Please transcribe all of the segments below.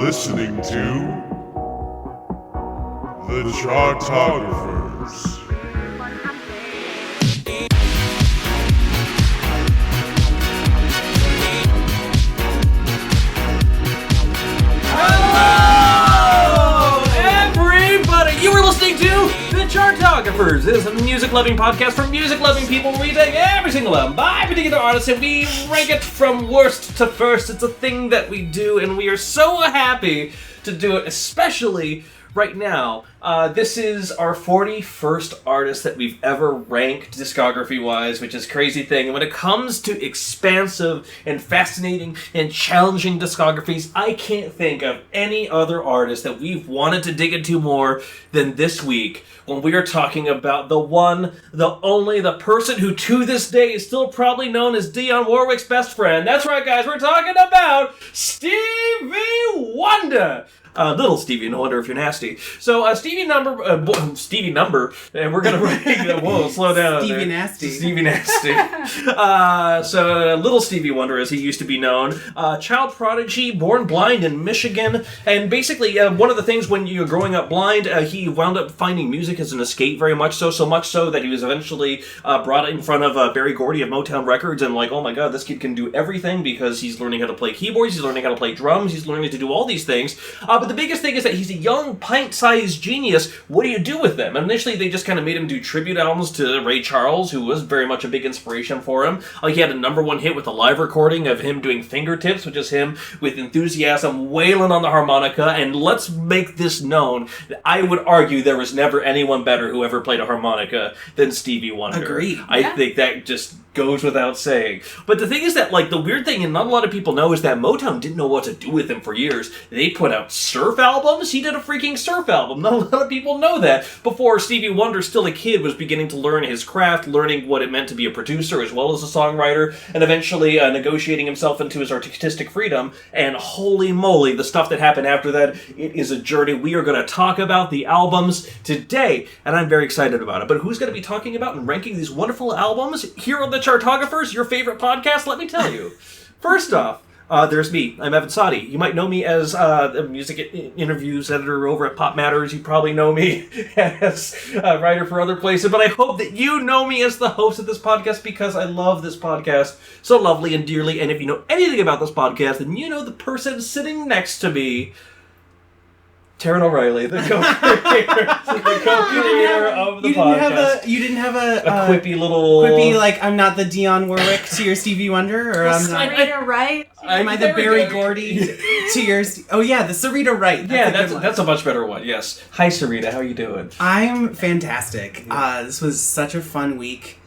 listening to the Chartographers. Hello, everybody! You are listening to the Chartographers. This is a music-loving podcast for music-loving people where we take every single album by a particular artist and we rank it from worst to first. It's a thing that we do, and we are so happy to do it, especially right now. This is our 41st artist that we've ever ranked discography-wise, which is a crazy thing. And when it comes to expansive and fascinating and challenging discographies, I can't think of any other artist that we've wanted to dig into more than this week when we are talking about the one, the only, the person who to this day is still probably known as Dionne Warwick's best friend. That's right, guys, we're talking about Stevie Wonder! Little Stevie Wonder if you're nasty. So, Stevie Number, and we're gonna rank, whoa, slow down. Stevie Nasty. Stevie Nasty. So, Little Stevie Wonder, as he used to be known, child prodigy, born blind in Michigan, and basically, one of the things when you're growing up blind, he wound up finding music as an escape very much so much so that he was eventually brought in front of Berry Gordy of Motown Records, and like, oh my god, this kid can do everything because he's learning how to play keyboards, he's learning how to play drums, he's learning to do all these things, but the biggest thing is that he's a young, pint-sized genius. What do you do with them? And initially, they just kind of made him do tribute albums to Ray Charles, who was very much a big inspiration for him. He had a #1 hit with a live recording of him doing Fingertips, which is him with enthusiasm wailing on the harmonica. And let's make this known, I would argue there was never anyone better who ever played a harmonica than Stevie Wonder. Agreed. I think that just goes without saying. But the thing is that, like, the weird thing, and not a lot of people know, is that Motown didn't know what to do with him for years. They put out surf albums. He did a freaking surf album. Not a lot of people know that. Before Stevie Wonder, still a kid, was beginning to learn his craft, learning what it meant to be a producer as well as a songwriter, and eventually negotiating himself into his artistic freedom. And holy moly, the stuff that happened after that, it is a journey. We are going to talk about the albums today, and I'm very excited about it. But who's going to be talking about and ranking these wonderful albums here on the Chartographers, your favorite podcast? Let me tell you. First off, there's me. I'm Evan Sadi. You might know me as the music interviews editor over at Pop Matters. You probably know me as a writer for other places, but I hope that you know me as the host of this podcast because I love this podcast so lovely and dearly. And if you know anything about this podcast, then you know the person sitting next to me, Taran O'Reilly, the co-creator of the podcast. You didn't have a quippy little... Quippy, like, I'm not the Dionne Warwick to your Stevie Wonder, or I'm not... Sarita Wright. Am I the Berry Gordy to your... Oh, yeah, the Sarita Wright. That's a much better one, yes. Hi, Sarita, how you doing? I'm fantastic. This was such a fun week.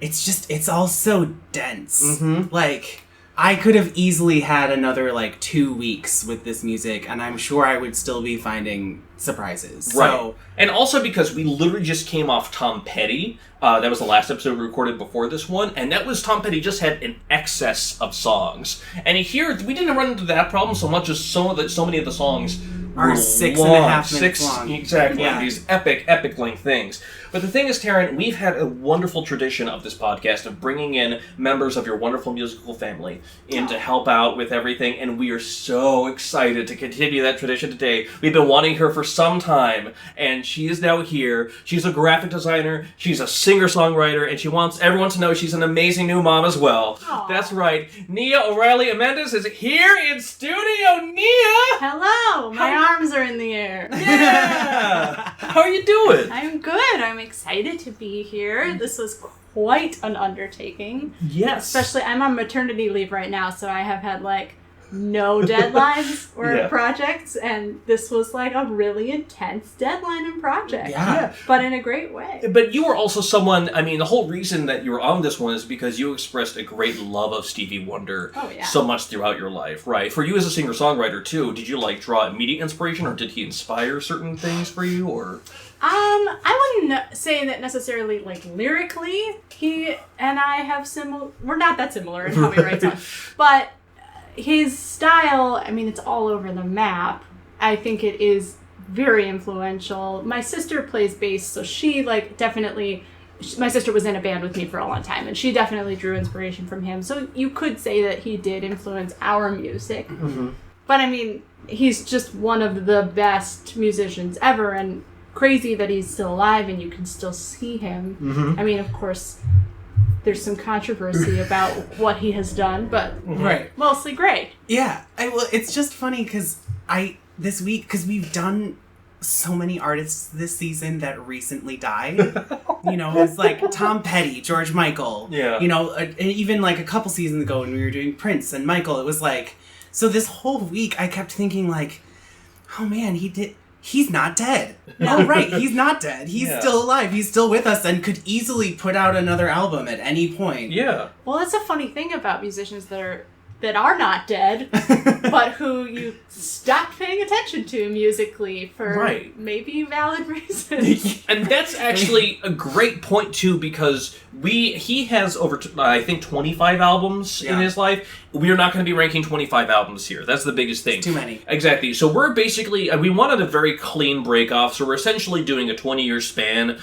It's all so dense. Mm-hmm. Like... I could have easily had another, 2 weeks with this music, and I'm sure I would still be finding surprises. Right. So, and also because we literally just came off Tom Petty. That was the last episode we recorded before this one, and that was Tom Petty just had an excess of songs. And here, we didn't run into that problem so much as so many of the songs are were 6.5 minutes long. Exactly. Yeah. These epic length things. But the thing is, Taran, we've had a wonderful tradition of this podcast of bringing in members of your wonderful musical family in to help out with everything, and we are so excited to continue that tradition today. We've been wanting her for some time, and she is now here. She's a graphic designer, she's a singer-songwriter, and she wants everyone to know she's an amazing new mom as well. Aww. That's right. Nia O'Reilly Amandes is here in studio. Nia! Hello! My arms are in the air. Yeah! How are you doing? I'm good. I'm excited to be here. This was quite an undertaking. Yes. Especially, I'm on maternity leave right now, so I have had, no deadlines or projects, and this was, a really intense deadline and project. Yeah. But in a great way. But you were also someone, the whole reason that you were on this one is because you expressed a great love of Stevie Wonder so much throughout your life, right? For you as a singer-songwriter, too, did you, draw immediate inspiration, or did he inspire certain things for you, or... I wouldn't say that necessarily, lyrically, he and I have we're not that similar in how we write songs, but his style, it's all over the map. I think it is very influential. My sister plays bass, so she, definitely my sister was in a band with me for a long time, and she definitely drew inspiration from him. So you could say that he did influence our music. Mm-hmm. But I mean, he's just one of the best musicians ever, and crazy that he's still alive and you can still see him. Mm-hmm. I mean, of course, there's some controversy about what he has done, but Right. mostly great. Yeah. Well, it's just funny because this week, because we've done so many artists this season that recently died. You know, it's like Tom Petty, George Michael. Yeah. You know, and even like a couple seasons ago when we were doing Prince and Michael, it was like, so this whole week I kept thinking like, oh man, he's not dead. Oh right, he's not dead. He's still alive. He's still with us and could easily put out another album at any point. Yeah. Well, that's a funny thing about musicians that are not dead, but who you stop paying attention to musically for maybe valid reasons. And that's actually a great point too, because he has over I think 25 albums in his life. We're not going to be ranking 25 albums here. That's the biggest thing. It's too many. Exactly. So we're basically, we wanted a very clean break off, so we're essentially doing a 20-year span.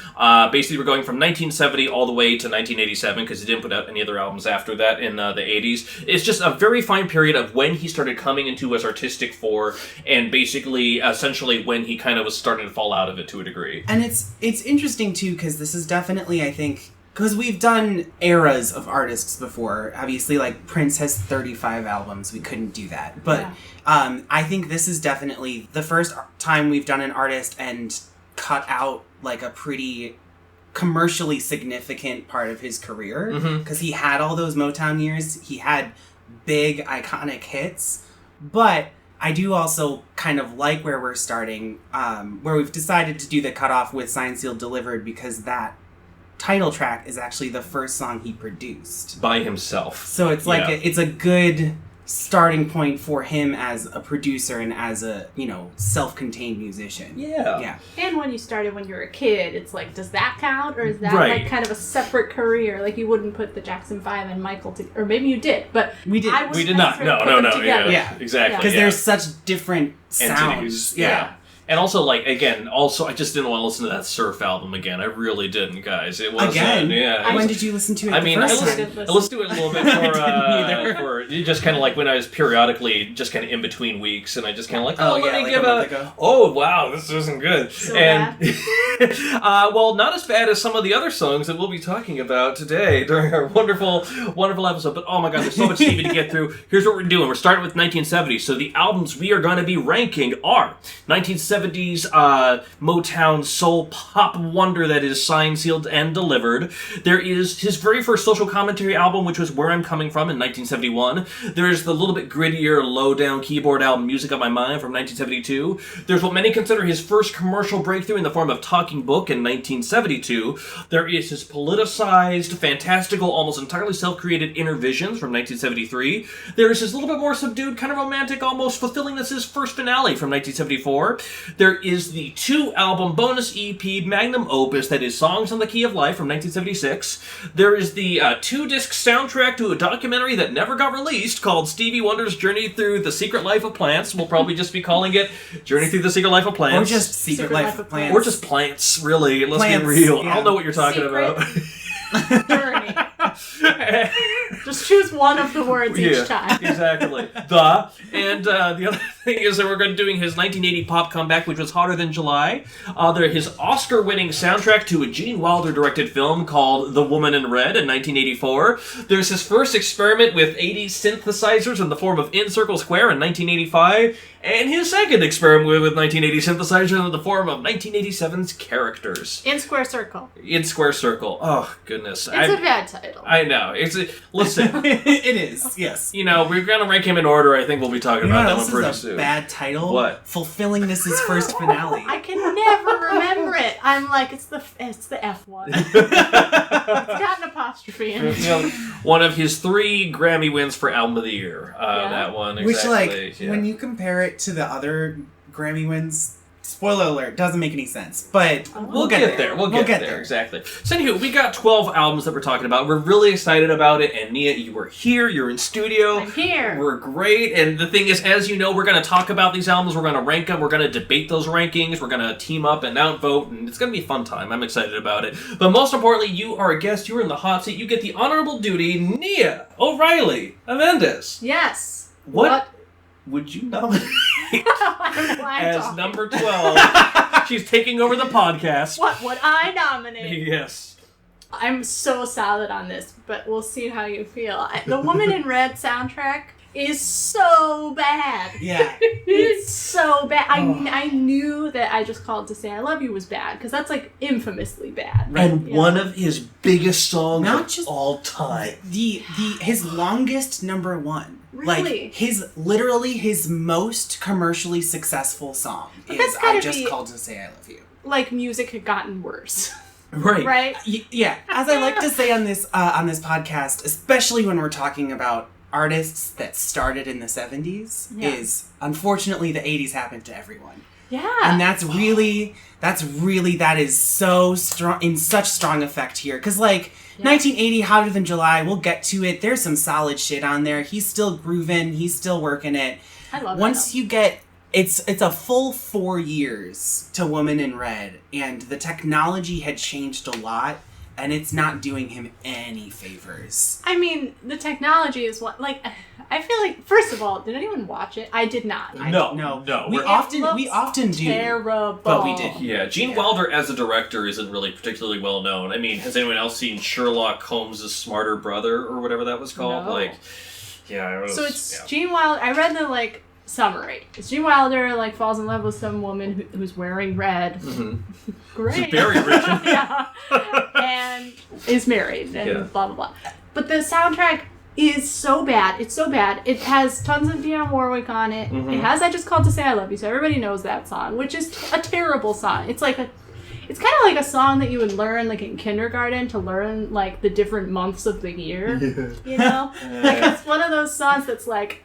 Basically, we're going from 1970 all the way to 1987, because he didn't put out any other albums after that in the 80s. It's just a very fine period of when he started coming into his artistic fore, and basically, essentially, when he kind of was starting to fall out of it to a degree. And it's interesting, too, because this is definitely, I think... Because we've done eras of artists before. Obviously, like, Prince has 35 albums. We couldn't do that. But I think this is definitely the first time we've done an artist and cut out, like, a pretty commercially significant part of his career. Because he had all those Motown years. He had big, iconic hits. But I do also kind of like where we're starting, where we've decided to do the cutoff with Signed, Sealed, Delivered, because that title track is actually the first song he produced by himself. So it's like it's a good starting point for him as a producer and as a, you know, self-contained musician. Yeah. And when you started when you were a kid, it's like, does that count? Or is that like kind of a separate career? Like, you wouldn't put the Jackson 5 and Michael or maybe you did, but we did. We did not. No. Yeah, exactly. Because there's such different sounds. Entities. Yeah. And also, like, again, I just didn't want to listen to that Surf album again. I really didn't, guys. It was When did you listen to it? I listened to it a little bit for just kind of like when I was periodically just kind of in between weeks, and I just kind of like, let me give oh wow, this isn't good. So and well, not as bad as some of the other songs that we'll be talking about today during our wonderful, wonderful episode. But oh my god, there's so much Stevie to get through. Here's what we're doing. We're starting with 1970. So the albums we are going to be ranking are 1970s Motown soul pop wonder that is Signed, Sealed, and Delivered. There is his very first social commentary album, which was Where I'm Coming From in 1971. There's the little bit grittier, low-down keyboard album Music on My Mind from 1972. There's what many consider his first commercial breakthrough in the form of Talking Book in 1972. There is his politicized, fantastical, almost entirely self-created Inner Visions from 1973. There is his little bit more subdued, kind of romantic, almost fulfilling this his first finale from 1974. There is the 2-album bonus EP magnum opus that is Songs on the Key of Life from 1976. There is the 2-disc soundtrack to a documentary that never got released called Stevie Wonder's Journey Through the Secret Life of Plants. We'll probably just be calling it Journey Through the Secret Life of Plants. Or just Secret Life of Plants. Or just Plants, really. Let's get real. I don't know what you're talking about. Journey. Just choose one of the words each time. Exactly. And the other thing is that we're going to be doing his 1980 pop comeback, which was Hotter Than July. His Oscar-winning soundtrack to a Gene Wilder-directed film called The Woman in Red in 1984. There's his first experiment with 80s synthesizers in the form of In Circle Square in 1985. And his second experiment with 1980 synthesizers in the form of 1987's Characters. In Square Circle. In Square Circle. Oh, goodness. It's a bad title. I know. Listen. It is, yes. You know, we're going to rank him in order. I think we'll be talking about that one pretty soon. Bad title. What? Fulfilling this is first finale. I can never remember it. I'm like, it's the F one. It's got an apostrophe in it. You know, one of his 3 Grammy wins for Album of the Year. That one, exactly. Which, when you compare it to the other Grammy wins, spoiler alert, doesn't make any sense. But we'll get there. We'll get there. Exactly. So anywho, we got 12 albums that we're talking about. We're really excited about it. And Nia, you were here. You're in studio. I'm here. We're great. And the thing is, as you know, we're going to talk about these albums. We're going to rank them. We're going to debate those rankings. We're going to team up and outvote. And it's going to be a fun time. I'm excited about it. But most importantly, you are a guest. You're in the hot seat. You get the honorable duty, Nia O'Reilly Amandes. Yes. What would you nominate I'm as talking. number 12? She's taking over the podcast. What would I nominate? Yes. I'm so solid on this, but we'll see how you feel. The Woman in Red soundtrack is so bad. Yeah. It's so bad. I knew that I Just Called to Say I Love You was bad, because that's like infamously bad. And You one know? of his biggest songs Not of just- all time. His longest number one. Really? Like his most commercially successful song But is that's I gotta Just be- Called to Say I Love You. Like music had gotten worse, Right. right? Yeah, as I like to say on this podcast, especially when we're talking about artists that started in the 70s, Yeah. is unfortunately the 80s happened to everyone. Yeah. And that is so strong, in such strong effect here. Because, like, 1980, Hotter Than July, we'll get to it. There's some solid shit on there. He's still grooving. He's still working it. I love Once that. you get, it's a full 4 years to Woman in Red, and the technology had changed a lot, and it's not doing him any favors. I mean, the technology is what, like, I feel like, first of all, did anyone watch it? I did not. No. We we're- often do, terrible. but we did. Yeah, Gene Wilder as a director isn't really particularly well known. I mean, has anyone else seen Sherlock Holmes' Smarter Brother or whatever that was called? No. Like, yeah, it was, So it's yeah. Gene Wilder. I read the like summary. It's Gene Wilder like falls in love with some woman who's wearing red. Mm-hmm. Great. Very original. Yeah. And is married and Yeah. blah blah blah. But the soundtrack is so bad. It's so bad. It has tons of Dionne Warwick on it. Mm-hmm. It has I Just Called to Say I Love You, so everybody knows that song, which is a terrible song. It's kind of like a song that you would learn like in kindergarten to learn like the different months of the year. You know? Like it's one of those songs that's like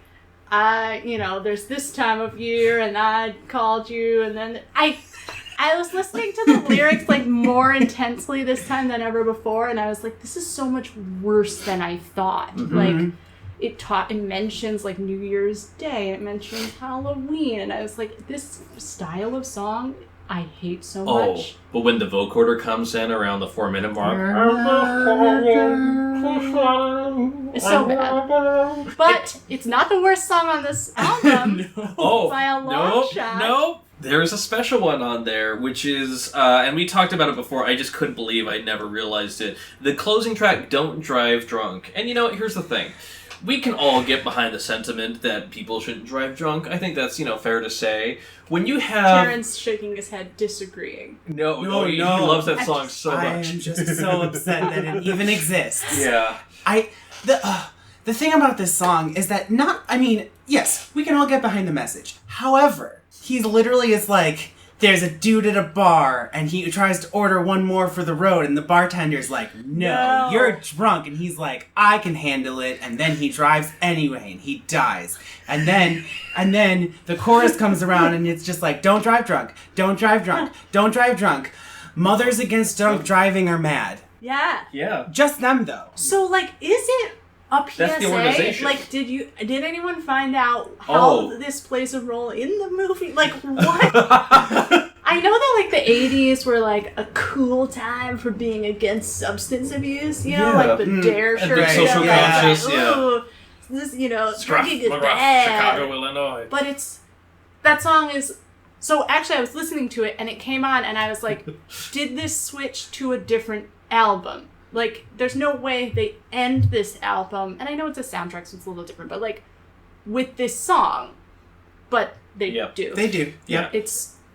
there's this time of year and I called you, and then I was listening to the lyrics like more intensely this time than ever before, and I was like, this is so much worse than I thought. Like it mentions like New Year's Day, it mentions Halloween, and I was like, this style of song I hate so much. But when the vocoder comes in around the 4-minute mark, It's so bad. But it's not the worst song on this album. By a long shot. No. There's a special one on there, which is, and we talked about it before, I just couldn't believe I never realized it. The closing track, Don't Drive Drunk. And here's the thing. We can all get behind the sentiment that people shouldn't drive drunk. I think that's, fair to say. When you have... Karen's shaking his head, disagreeing. No, he loves that song so much. I am just so upset that it even exists. Yeah. The thing about this song is that yes, we can all get behind the message. However, he's literally is like, there's a dude at a bar, and he tries to order one more for the road, and the bartender's like, no, you're drunk. And he's like, I can handle it. And then he drives anyway, and he dies. And then the chorus comes around, and it's just like, don't drive drunk, don't drive drunk, don't drive drunk. Mothers against drunk driving are mad. Yeah. Yeah. Just them, though. So, like, is it a PSA? That's the organization. Like, did anyone find out how this plays a role in the movie? Like, what? I know that, like, the 80s were, like, a cool time for being against substance abuse, like the DARE And shirt. being social stuff, conscious, like, ooh, this, drinking is McGruff, bad. Chicago, Illinois. But that song is... So, actually, I was listening to it, and it came on, and I was like, did this switch to a different album? Like, there's no way they end this album, and I know it's a soundtrack, so it's a little different, but, like, with this song. But they do. They do. Yeah.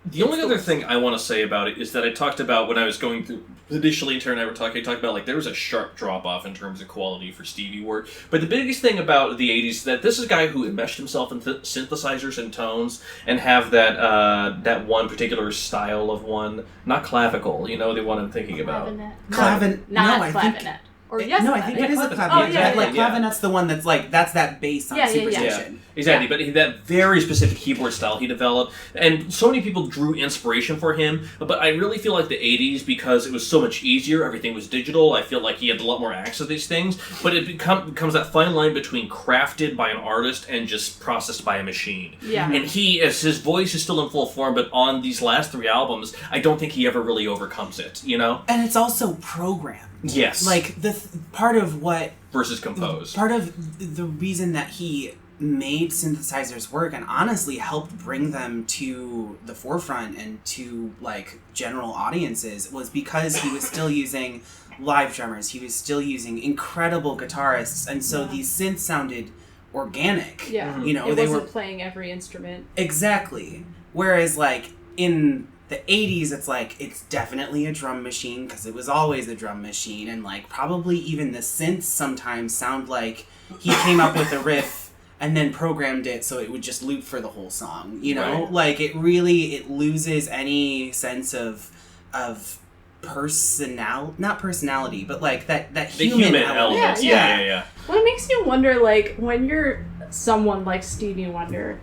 The only other thing I want to say about it is that I talked about when I was going through, initially Taran and I were talking, I talked about, like, there was a sharp drop-off in terms of quality for Stevie work. But the biggest thing about the 80s is that this is a guy who enmeshed himself in synthesizers and tones and have that one particular style of one, not clavicle, the one I'm thinking about. Clavinet. Not No, I clavinet. think... Or yes, no, I think it is a clavinet. clavinet. Oh, yeah, like yeah. clavinet's the one that's like that bass on Superstition. Yeah, exactly. But that very specific keyboard style he developed, and so many people drew inspiration for him. But I really feel like the 80s, because it was so much easier, everything was digital, I feel like he had a lot more access to these things. But it becomes that fine line between crafted by an artist and just processed by a machine. Yeah. And as his voice is still in full form, but on these last 3 albums, I don't think he ever really overcomes it, And it's also programmed. Yes. Like, part of what... Versus composed. Part of the reason that he made synthesizers work and honestly helped bring them to the forefront and to like general audiences was because he was still using live drummers. He was still using incredible guitarists, and so these synths sounded organic. Yeah. You know, it they wasn't were playing every instrument. exactly. Whereas like in the 80s, it's like, it's definitely a drum machine because it was always a drum machine, and like probably even the synths sometimes sound like he came up with a riff and then programmed it so it would just loop for the whole song, you know? Right. Like it loses any sense of not personality, but like that The human human element. element. Yeah. Yeah. Well, it makes you wonder, like, when you're someone like Stevie Wonder,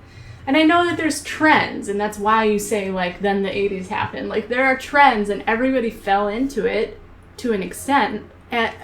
and I know that there's trends, and that's why you say, like, then the 80s happened. Like, there are trends, and everybody fell into it to an extent,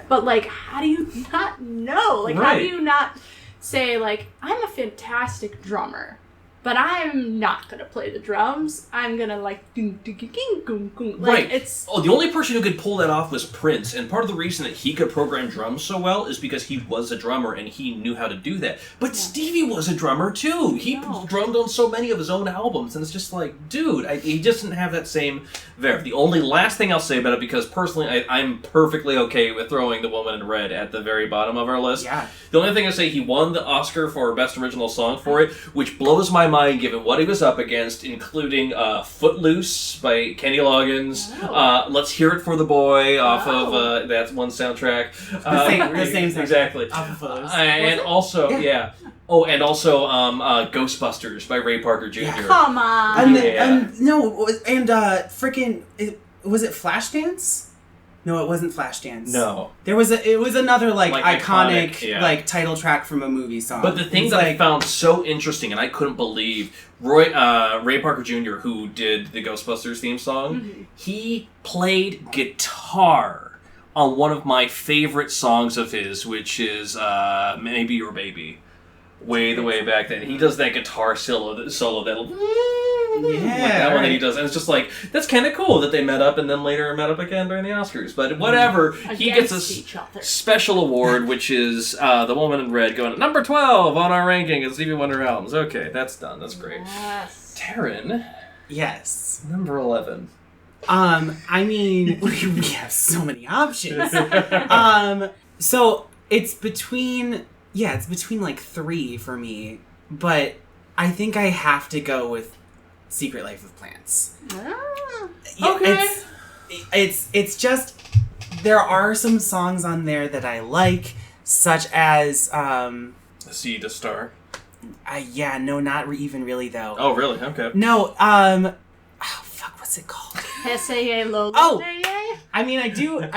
but, like, how do you not know? Like, how do Right. you not say, like, I'm a fantastic drummer, but I'm not gonna play the drums. I'm gonna like Right. It's the only person who could pull that off was Prince, and part of the reason that he could program drums so well is because he was a drummer and he knew how to do that. But Stevie was a drummer too. He drummed on so many of his own albums, and it's just like, dude, he just didn't have that same verve. The only last thing I'll say about it, because personally I'm perfectly okay with throwing The Woman in Red at the very bottom of our list. Yeah. The only thing I say, he won the Oscar for Best Original Song for it, which blows my mind given what he was up against, including Footloose by Kenny Loggins, Let's Hear It for the Boy off of that one soundtrack. The same soundtrack. Exactly. Off of Footloose. And also, Oh, and also Ghostbusters by Ray Parker Jr. Yeah. come on. And was it Flashdance? No, it wasn't Flashdance. No. It was another like iconic iconic, like title track from a movie song. But the thing It's that I like, found so interesting, and I couldn't believe, Ray Parker Jr., who did the Ghostbusters theme song, he played guitar on one of my favorite songs of his, which is Maybe Your Baby. Way back then. He does that guitar solo that'll... like that one that he does. And it's just like, that's kind of cool that they met up and then later met up again during the Oscars. But whatever, he gets a each other. special award, which is The Woman in Red going at number 12 on our ranking of Stevie Wonder albums. Okay, that's done. That's great. Yes. Taryn, yes. number 11. I mean, we have so many options. So it's between like 3 for me, but I think I have to go with Secret Life of Plants. Okay. It's just, there are some songs on there that I like, such as Sea to Star. no, not even really though. Oh, really? Okay. No, what's it called? S.A.A. Logo. Oh! I mean, I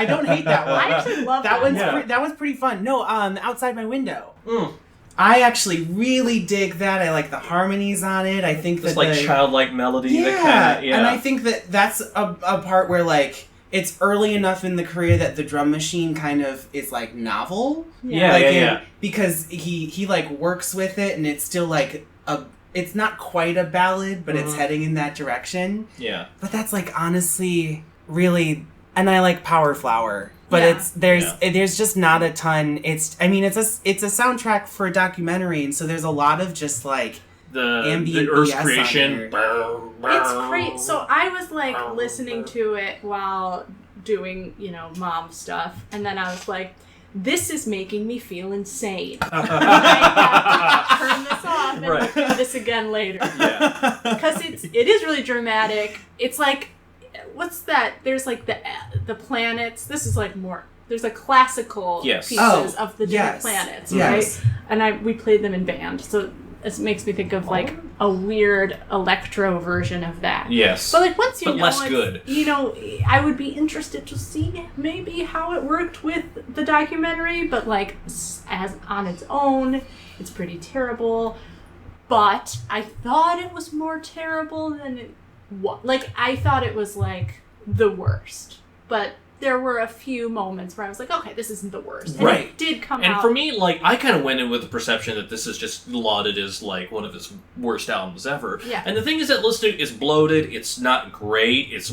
don't hate that one. I actually love that that. one's that one's pretty fun. No, Outside My Window. Mm. I actually really dig that. I like the harmonies on it. I think It's that like childlike melody. That kinda, and I think that's a part where like it's early enough in the career that the drum machine kind of is like novel. Because he like works with it, and it's still like it's not quite a ballad, but it's heading in that direction. Yeah. But that's like honestly really, and I like Power Flower. But there's just not a ton. It's a soundtrack for a documentary, and so there's a lot of just like ambient the Earth's BS creation. It's great. So I was like listening to it while doing, mom stuff, and then I was like, this is making me feel insane. I have to turn this off and do this again later. Yeah. Because it is really dramatic. It's like, what's that? There's like the planets. This is like more. There's like classical pieces of the different planets, right? And we played them in band, so it makes me think of like a weird electro version of that. Yes. But like once you know, less good. I would be interested to see maybe how it worked with the documentary, but like as on its own, it's pretty terrible. But I thought it was more terrible than it was. Like I thought it was like the worst, but there were a few moments where I was like, okay, this isn't the worst. And it did come out. And for me, like, I kind of went in with the perception that this is just lauded as, like, one of his worst albums ever. Yeah. And the thing is that listening is bloated. It's not great. It's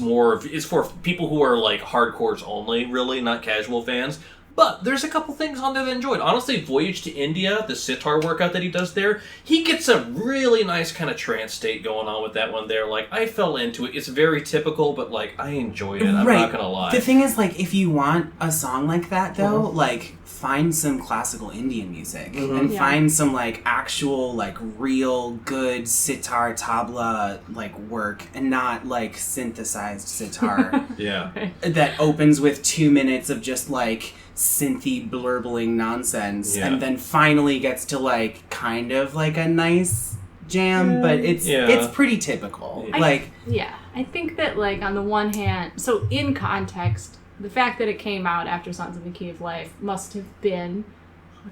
for people who are, like, hardcores only, really, not casual fans. But there's a couple things on there that I enjoyed. Honestly, Voyage to India, the sitar workout that he does there, he gets a really nice kind of trance state going on with that one there. Like, I fell into it. It's very typical, but, like, I enjoyed it. I'm not gonna lie. The thing is, like, if you want a song like that, though, like, find some classical Indian music and find some, like, actual, like, real good sitar, tabla, like, work, and not, like, synthesized sitar. Yeah. That opens with 2 minutes of just, like, synthy blurbling nonsense, and then finally gets to, like, kind of, like, a nice jam, but it's pretty typical. I think that, like, on the one hand, so in context, the fact that it came out after Songs in the Key of Life must have been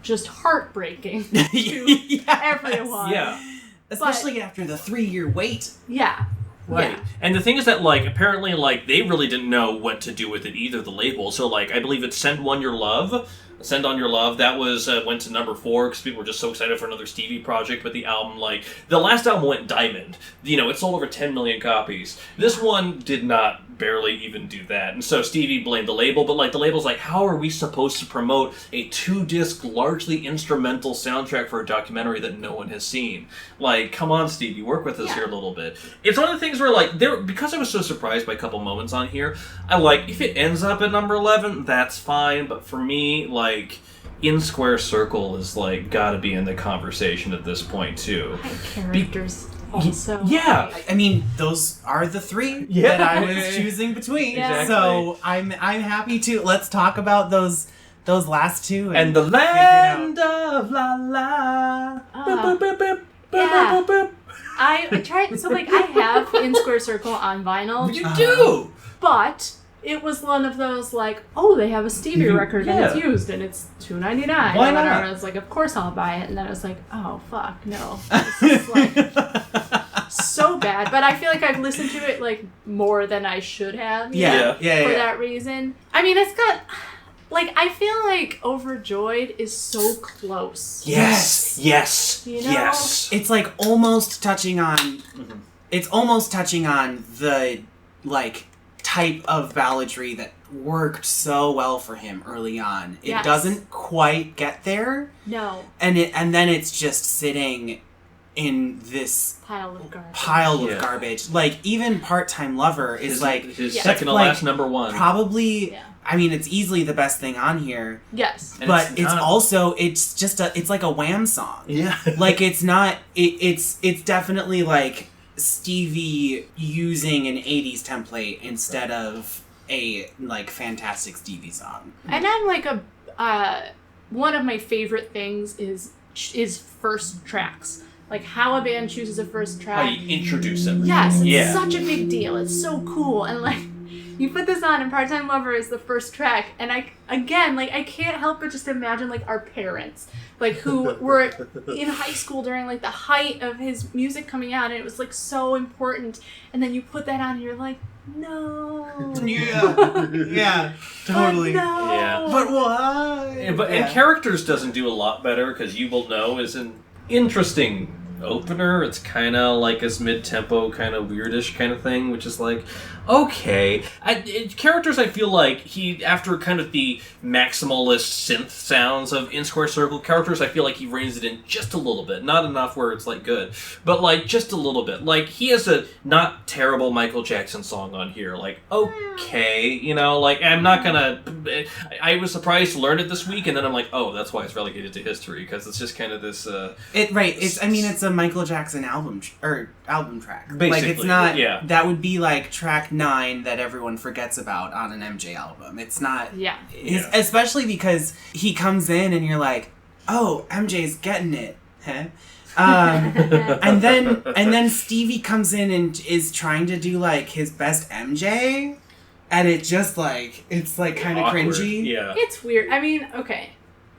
just heartbreaking to everyone. Yeah. Especially after the 3-year wait. Yeah. Right. Yeah. And the thing is that, like, apparently, like, they really didn't know what to do with it either, the label. So, like, I believe it's Send On Your Love. That was, went to number 4 because people were just so excited for another Stevie project. But the album, like, the last album went diamond. You know, it sold over 10 million copies. This one did not barely even do that. And so Stevie blamed the label. But, like, the label's like, how are we supposed to promote a 2-disc, largely instrumental soundtrack for a documentary that no one has seen? Like, come on, Stevie, work with us here a little bit. It's one of the things where, like, because I was so surprised by a couple moments on here, I like, if it ends up at number 11, that's fine. But for me, like, In Square Circle is, like, gotta be in the conversation at this point, too. Characters also. Yeah. I mean, those are the 3 Yeah. that I was choosing between. Yeah. So I'm happy to. Let's talk about those last 2. And the land of la la. Boop, boop, boop, boop, Yeah. boop, boop, boop. I tried, so, like, I have In Square Circle on vinyl. You do! But it was one of those, like, oh, they have a Stevie record and it's used and it's $2.99. Why and not? I was like, of course I'll buy it. And then I was like, oh, fuck, no. This is, like, so bad. But I feel like I've listened to it, like, more than I should have. you know, for that reason. I mean, it's got... Like, I feel like Overjoyed is so close. Yes. You know? Yes. It's like almost touching on. It's almost touching on the, like, type of balladry that worked so well for him early on. It Yes. doesn't quite get there, No. and then it's just sitting in this Pile of garbage. pile of garbage. Like, even Part-Time Lover is his Yeah. second to like, last number 1. probably. Yeah. I mean, it's easily the best thing on here. Yes. And But it's not- also, it's just it's like a Wham song. Yeah. Like, it's not, it's definitely like Stevie using an 80s template instead of a, like, fantastic Stevie song. And I'm like one of my favorite things is first tracks. Like, how a band chooses a first How track. you introduce everything. Yes, it's Yeah. such a big deal. It's so cool. And, like, you put this on and Part-Time Lover is the first track. And I can't help but just imagine, like, our parents, like, who were in high school during, like, the height of his music coming out. And it was, like, so important. And then you put that on and you're like, no. Yeah, totally. But no. Yeah. But why? And Characters doesn't do a lot better because You Will Know is an interesting opener. It's kind of like this mid-tempo, kind of weirdish kind of thing, which is like, okay. Characters, I feel like he, after kind of the maximalist synth sounds of In Square Circle, Characters, I feel like he reins it in just a little bit. Not enough where it's, like, good, but, like, just a little bit. Like, he has a not terrible Michael Jackson song on here. Like, okay, you know, like, I'm not gonna... I was surprised to learn it this week, and then I'm like, oh, that's why it's relegated to history, because it's just kind of this... It's a Michael Jackson album track. Basically, like, it's not. yeah. That would be like track 9 that everyone forgets about on an MJ album. It's not. Yeah. Especially because he comes in and you're like, oh, MJ's getting it, huh? And then Stevie comes in and is trying to do, like, his best MJ, and it just, like, it's, like, kind of Awkward. cringy. Yeah. It's weird. I mean, okay.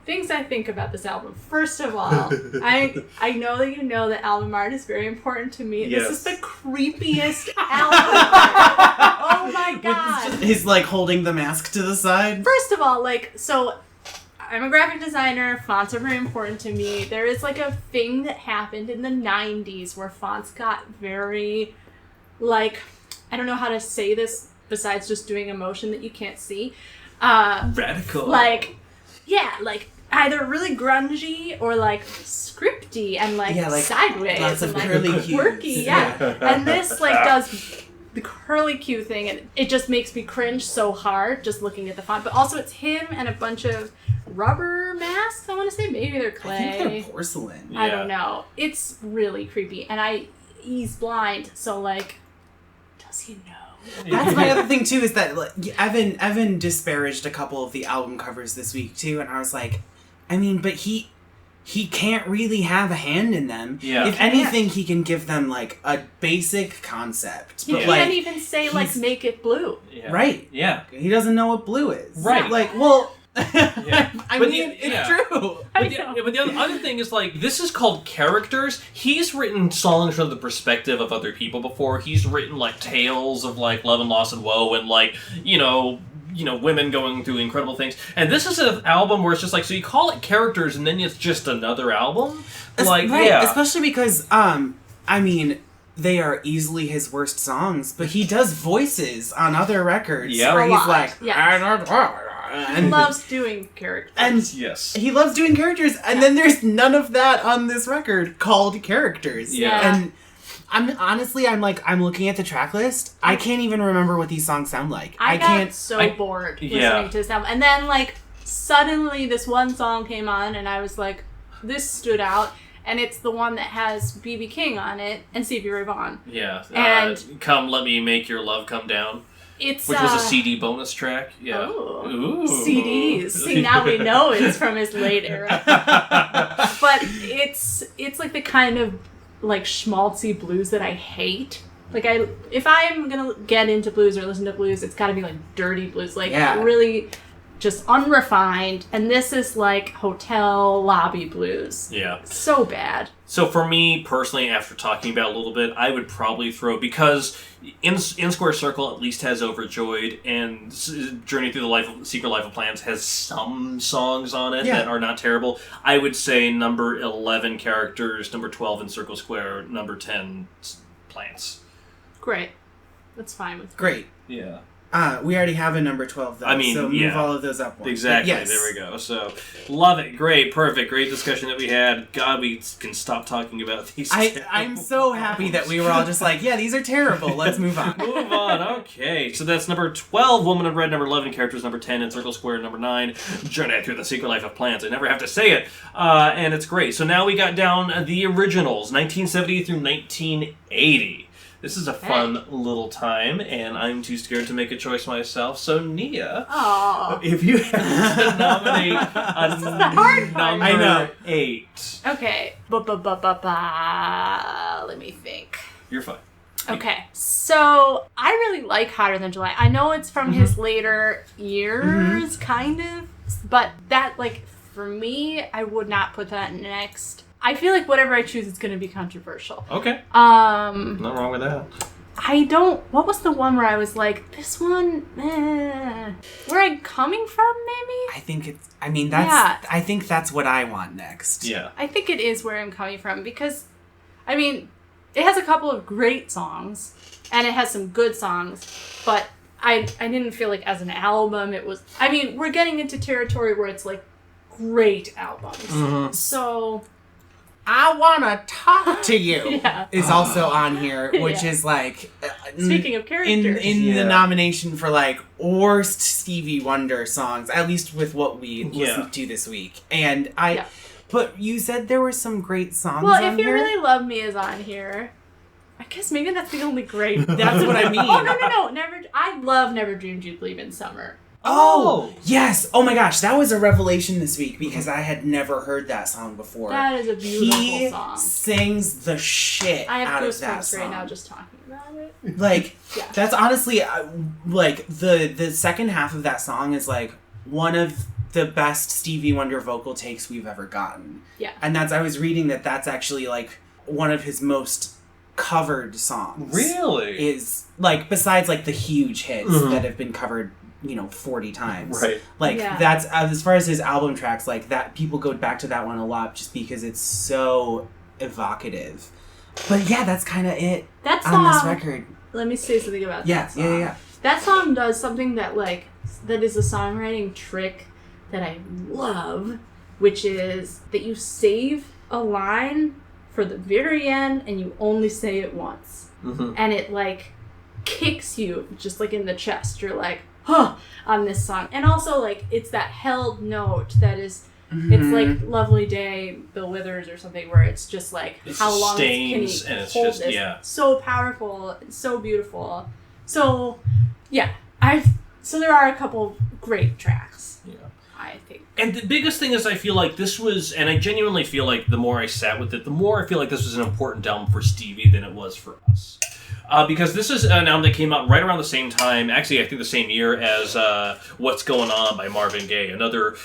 Things I think about this album. First of all, I know that you know that album art is very important to me. Yes. This is the creepiest album art. Oh my god. He's, like, holding the mask to the side. First of all, like, so I'm a graphic designer. Fonts are very important to me. There is, like, a thing that happened in the 90s where fonts got very, like, I don't know how to say this besides just doing a motion that you can't see. Radical. Like, like either really grungy or like scripty and like, sideways lots and of like curly cues. quirky, and this like does the curly Q thing, and it just makes me cringe so hard just looking at the font. But also, it's him and a bunch of rubber masks. I want to say maybe they're clay. I think they're porcelain. I don't know. It's really creepy, and he's blind, so like, does he know? That's my other thing too. Is that like, Evan disparaged a couple of the album covers this week too, and I was like, I mean, but he can't really have a hand in them. Yeah. If anything, he can give them like a basic concept. He But can't like, even say like make it blue. Yeah. right? Yeah. He doesn't know what blue is. Right. Like, well, Yeah. I But mean, it's true. But the other thing is, like, this is called characters. He's written songs from the perspective of other people before. He's written, like, tales of, like, love and loss and woe and, like, you know, women going through incredible things. And this is an album where it's just like, so you call it characters and then it's just another album? Like, right, yeah. especially because, I mean, they are easily his worst songs, but he does voices on other records Yeah. where A he's lot, like, yeah. He and, loves doing characters. and Yes. he loves doing characters, and then there's none of that on this record called characters. Yeah. And I'm looking at the track list. I can't even remember what these songs sound like. I got can't. so bored listening Yeah. to this album. And then, like, suddenly this one song came on, and I was like, this stood out. And it's the one that has B.B. King on it and Stevie Ray Vaughan. Yeah. And- Come Let Me Make Your Love Come Down. It's Which was a CD bonus track. Yeah. Oh. Ooh. CDs. See, now we know it's from his late era. But it's like the kind of like schmaltzy blues that I hate. Like if I'm gonna get into blues or listen to blues, it's got to be like dirty blues, like really just unrefined. And this is like hotel lobby blues. Yeah. So bad. So for me personally, after talking about it a little bit, I would probably throw, because in Square Circle at least has Overjoyed, and Journey Through the Secret Life of Plants has some songs on it that are not terrible. I would say number 11 Characters, number 12 in Circle Square, number 10 Plants. Great. That's fine with me. Great. Yeah. We already have a number 12 though. I mean, so move all of those up one. Exactly. Yes. There we go. So, love it. Great. Perfect. Great discussion that we had. God, we can stop talking about these. I'm so happy that we were all just like, yeah, these are terrible. Let's move on. Move on. Okay. So that's number 12, Woman in Red, number 11, Characters, number 10, in Circle Square, number 9, Journey Through the Secret Life of Plants. I never have to say it. And it's great. So now we got down the originals, 1970 through 1980. This is a fun little time, and I'm too scared to make a choice myself. So, Nia, if you have to nominate the hard part. number 8. Okay. Let me think. You're fine. Okay, so I really like Hotter Than July. I know it's from his later years, kind of, but that, like, for me, I would not put that next. I feel like whatever I choose is going to be controversial. Okay. Nothing wrong with that. What was the one where I was like, this one, where I'm coming from, maybe? I think that's what I want next. Yeah. I think it is Where I'm Coming From, because, I mean, it has a couple of great songs, and it has some good songs, but I didn't feel like as an album it was, I mean, we're getting into territory where it's like great albums. Mm-hmm. So I Wanna Talk to You Yeah. is also on here, which Yeah. is like... Speaking of characters. In the nomination for like worst Stevie Wonder songs, at least with what we listened to this week. And but you said there were some great songs well, on If You here? Really Love Me is on here. I guess maybe that's the only great. That's what I mean. Oh, no. I love Never Dreamed You'd Leave in Summer. Oh, yes. Oh my gosh, that was a revelation this week because I had never heard that song before. That is a beautiful he song. sings the shit I have out of that goosebumps song. right now just talking about it. Like, Yeah. that's honestly, like, the second half of that song is, like, one of the best Stevie Wonder vocal takes we've ever gotten. Yeah. And I was reading that's actually, like, one of his most covered songs. Really? Is, like, besides, like, the huge hits that have been covered 40 times. Right. Like, that's, as far as his album tracks, like, that, people go back to that one a lot just because it's so evocative. But yeah, that's kind of it That on this song, record. let me say something about that song. Yeah. That song does something that, like, that is a songwriting trick that I love, which is that you save a line for the very end and you only say it once. Mm-hmm. And it like kicks you just like in the chest. You're like, huh, on this song. And also like it's that held note that is it's like Lovely Day, Bill Withers or something, where it's just like it's how long can he and it's hold just this? yeah. So powerful, so beautiful. So yeah, so there are a couple great tracks. Yeah. I think. And the biggest thing is I feel like this was, and I genuinely feel like the more I sat with it, the more I feel like this was an important album for Stevie than it was for us. Because this is an album that came out right around the same time, actually I think the same year as What's Going On by Marvin Gaye, another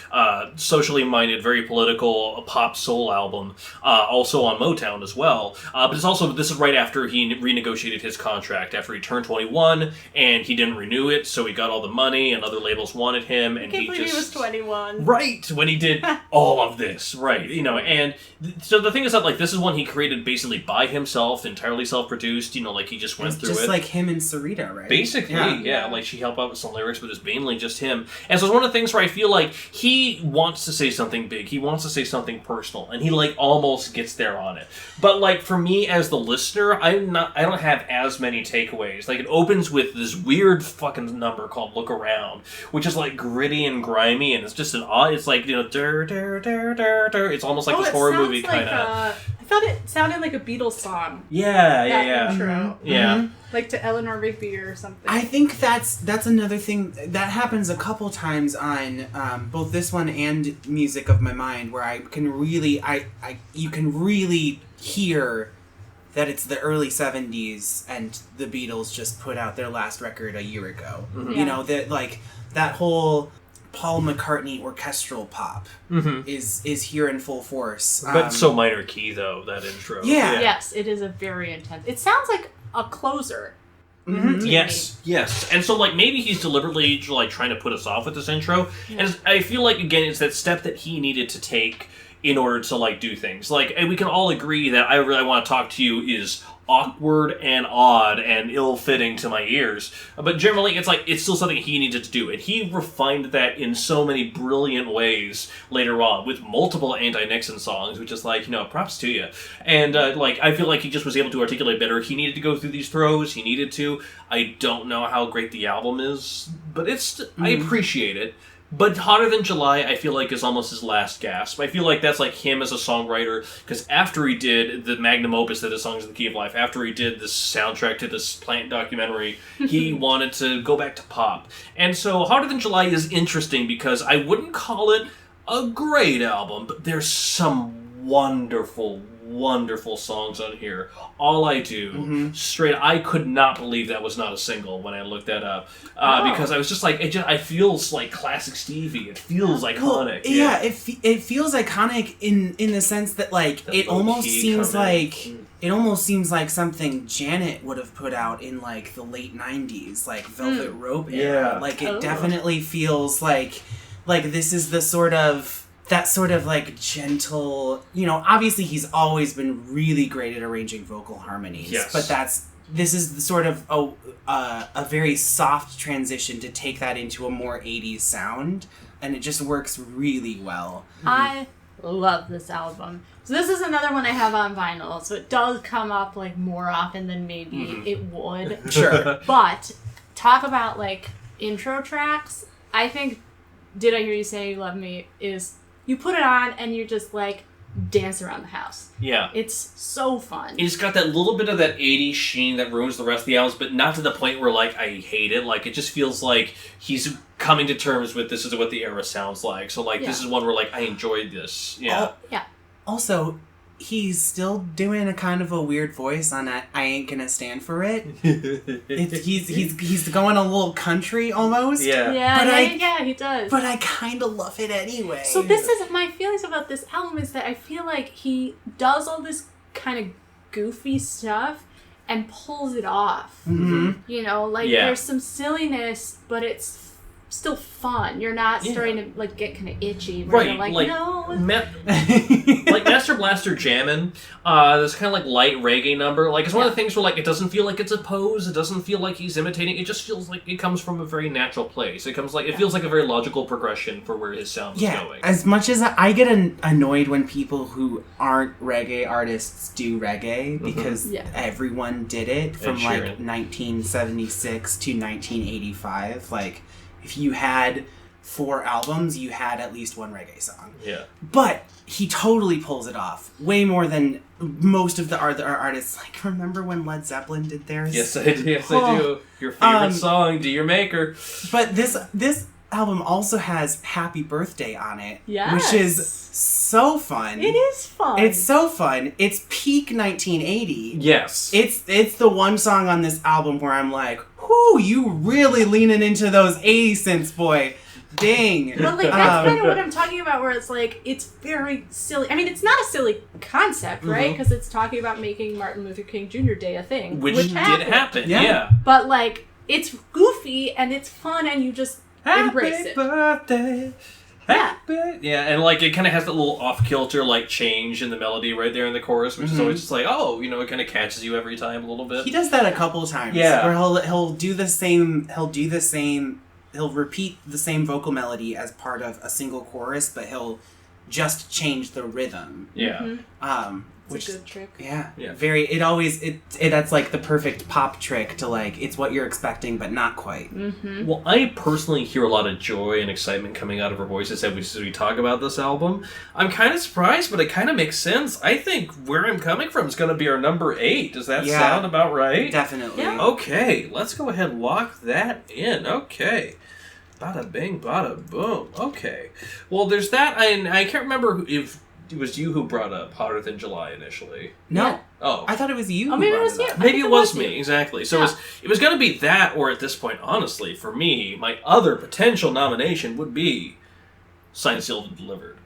socially minded, very political pop soul album, also on Motown as well. But it's also, this is right after he renegotiated his contract, after he turned 21, and he didn't renew it, so he got all the money, and other labels wanted him, and I can't believe just... he was 21. Right, when he did all of this, right, you know, and so the thing is that, like, this is one he created basically by himself, entirely self-produced, you know, like, he just went through just it. like him and Sarita, right? Basically, Yeah. yeah, like, she helped out with some lyrics, but it's mainly just him. And so it's one of the things where I feel like he wants to say something big, he wants to say something personal, and he, like, almost gets there on it. But, like, for me as the listener, I don't have as many takeaways. Like, it opens with this weird fucking number called Look Around, which is, like, gritty and grimy, and it's just an odd, it's like, you know, it's almost like this horror movie kind of. I thought it sounded like a Beatles song. Yeah. Intro. Yeah. Like to Eleanor Rigby or something. I think that's another thing that happens a couple times on both this one and Music of My Mind, where I can really you can really hear that it's the early 70s and the Beatles just put out their last record a year ago. Mm-hmm. You know, that like that whole Paul McCartney orchestral pop is here in full force. But so minor key, though, that intro. Yeah. Yes, it is a very intense. It sounds like a closer. Mhm. Yes. And so, like, maybe he's deliberately, like, trying to put us off with this intro. Yeah. And I feel like, again, it's that step that he needed to take in order to, like, do things. Like, and we can all agree that I Really Want to Talk to You is awkward and odd and ill-fitting to my ears. But generally, it's like, it's still something he needed to do. And he refined that in so many brilliant ways later on with multiple anti-Nixon songs, which is like, you know, props to you. And, like, I feel like he just was able to articulate better. He needed to go through these throws. He needed to. I don't know how great the album is, but it's, I appreciate it. But Hotter Than July, I feel like, is almost his last gasp. I feel like that's like him as a songwriter, because after he did the magnum opus that is Songs of the Key of Life, after he did this soundtrack to this plant documentary, he wanted to go back to pop. And so Hotter Than July is interesting because I wouldn't call it a great album, but there's some wonderful songs on here. All I Do, straight, I could not believe that was not a single when I looked that up. Because I was just like, it feels like classic Stevie. It feels iconic. Well, it feels iconic in the sense that, like, The it almost low-key seems comment. like it almost seems like something Janet would have put out in, like, the late 90s, like Velvet Rope era. Yeah. Like, it definitely feels like this is the sort of that sort of, like, gentle, you know, obviously he's always been really great at arranging vocal harmonies. Yes. But this is the sort of a very soft transition to take that into a more 80s sound, and it just works really well. I love this album. So this is another one I have on vinyl, so it does come up, like, more often than maybe it would. Sure. But talk about, like, intro tracks. I think Did I Hear You Say You Love Me is, you put it on and you're just like dance around the house. Yeah. It's so fun. It's got that little bit of that 80s sheen that ruins the rest of the albums, but not to the point where, like, I hate it. Like, it just feels like he's coming to terms with this is what the era sounds like. So, like, this is one where, like, I enjoyed this. Yeah. Yeah. Also, he's still doing a kind of a weird voice on that I Ain't Gonna Stand For It. He's going a little country almost. Yeah. Yeah, he does. But I kind of love it anyway. So this is my feelings about this album is that I feel like he does all this kind of goofy stuff and pulls it off. Mm-hmm. You know, like there's some silliness, but it's still fun. You're not starting to like get kind of itchy. Where Right, you're like, like, no. like Master Blaster Jammin', this kind of like light reggae number. Like, it's one of the things where like it doesn't feel like it's a pose. It doesn't feel like he's imitating. It just feels like it comes from a very natural place. It feels like a very logical progression for where his sound is going. As much as I get annoyed when people who aren't reggae artists do reggae because everyone did it from like 1976 to 1985. Like, if you had 4 albums, you had at least one reggae song. Yeah. But he totally pulls it off. Way more than most of the artists. Like, remember when Led Zeppelin did theirs? Yes, I do. Yes, I do. Your favorite song, Do Your Maker. But this album also has Happy Birthday on it. Yes. Which is so fun. It is fun. It's so fun. It's peak 1980. Yes. It's the one song on this album where I'm like, whoo, you really leaning into those 80s synths, boy. Dang. But like that's kind of what I'm talking about, where it's like it's very silly. I mean, it's not a silly concept, right? Because it's talking about making Martin Luther King Jr. Day a thing, which did happen. Yeah. But like it's goofy and it's fun, and you just embrace it. Birthday. Yeah, and like it kind of has that little off-kilter like change in the melody right there in the chorus, which is always just like, oh, it kind of catches you every time a little bit. He does that a couple of times. Yeah. Where he'll do the same. He'll repeat the same vocal melody as part of a single chorus, but he'll just change the rhythm. Yeah. Which is a good trick. Yeah. Yeah. That's like the perfect pop trick to like, it's what you're expecting, but not quite. Mm-hmm. Well, I personally hear a lot of joy and excitement coming out of her voices as we talk about this album. I'm kind of surprised, but it kind of makes sense. I think Where I'm Coming From is going to be our number 8. Does that sound about right? Definitely. Yeah. Okay, let's go ahead and lock that in. Okay. Bada bing, bada boom. Okay. Well, there's that. I can't remember if it was you who brought up Hotter Than July initially. No. Yeah. Oh. I thought it was you. Oh, maybe who it was brought you. up. Maybe it was you. me, exactly. So Yeah. it was going to be that, or at this point, honestly, for me, my other potential nomination would be Signed, Sealed, and Delivered.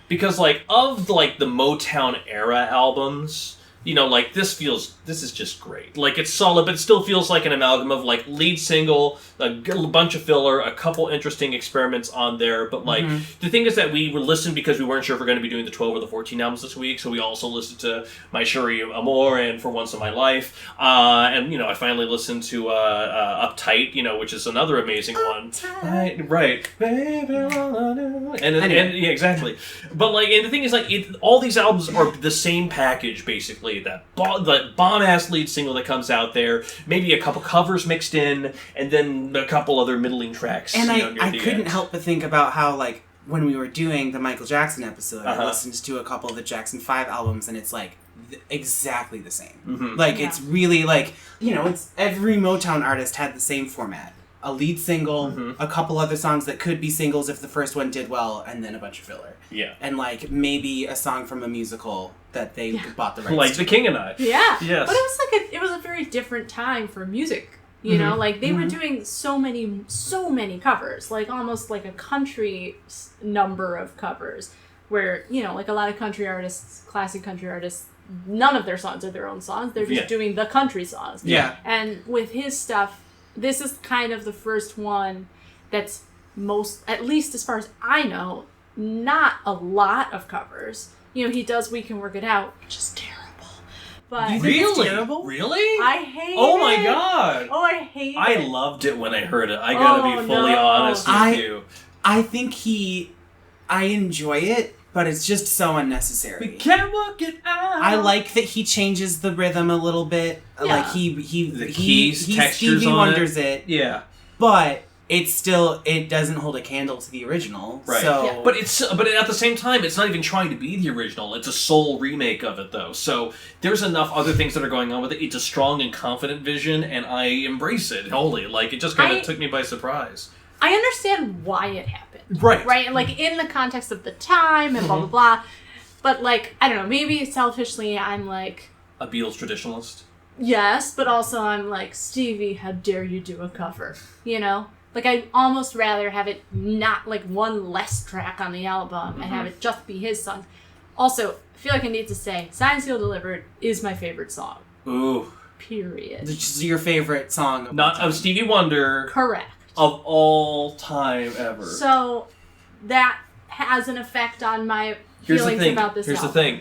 Because, like, of, like, the Motown era albums, like, this is just great. Like, it's solid, but it still feels like an amalgam of, like, lead single, a bunch of filler, a couple interesting experiments on there, but, like, the thing is that we listened because we weren't sure if we're going to be doing the 12 or the 14 albums this week, so we also listened to My Cherie Amour and For Once in My Life, and, I finally listened to Uptight, which is another amazing one. Right. Baby, and yeah, exactly. But, like, and the thing is, like, all these albums are the same package, basically. That bomb-ass lead single that comes out there, maybe a couple covers mixed in, and then a couple other middling tracks. And near I the couldn't end. help but think about how, like, when we were doing the Michael Jackson episode, I Uh-huh. listened to a couple of the Jackson 5 albums, and it's, like, exactly the same. Mhm. Like, it's really, like, it's every Motown artist had the same format. A lead single, a couple other songs that could be singles if the first one did well, and then a bunch of filler. Yeah. And, like, maybe a song from a musical that they bought the rights Like to. The King and I. Yeah. Yes. But it was like it was a very different time for music. You know, like they were doing so many covers, like almost like a country number of covers, where like a lot of country artists, classic country artists, none of their songs are their own songs. They're just doing the country songs. Yeah. And with his stuff, this is kind of the first one that's at least as far as I know, not a lot of covers. He does We Can Work It Out, which is terrible. But You think it's Really? terrible? Really? I hate Oh it. my god! Oh, I hate I it. loved it when I heard it. I gotta be fully no. honest with you. I think I enjoy it, but it's just so unnecessary. Can't work it out. I like that he changes the rhythm a little bit. Yeah. Like the keys, he textures Stevie on Wonders it, Yeah. but it doesn't hold a candle to the original. Right. So, Yeah. But at the same time, it's not even trying to be the original. It's a soul remake of it, though. So there's enough other things that are going on with it. It's a strong and confident vision, and I embrace it wholly. Like, it just kind of took me by surprise. I understand why it happened. Right. Right? And, like, in the context of the time and blah, blah, blah. But, like, I don't know, maybe selfishly I'm like, A Beatles traditionalist. yes, but also I'm like, Stevie, how dare you do a cover? Like, I'd almost rather have it not, like, one less track on the album and have it just be his songs. Also, I feel like I need to say, Signed, Sealed, Delivered is my favorite song. Ooh. Period. Which is your favorite song? Not of Stevie Wonder. Correct. of all time ever. So that has an effect on my feelings about this Here's album. the thing.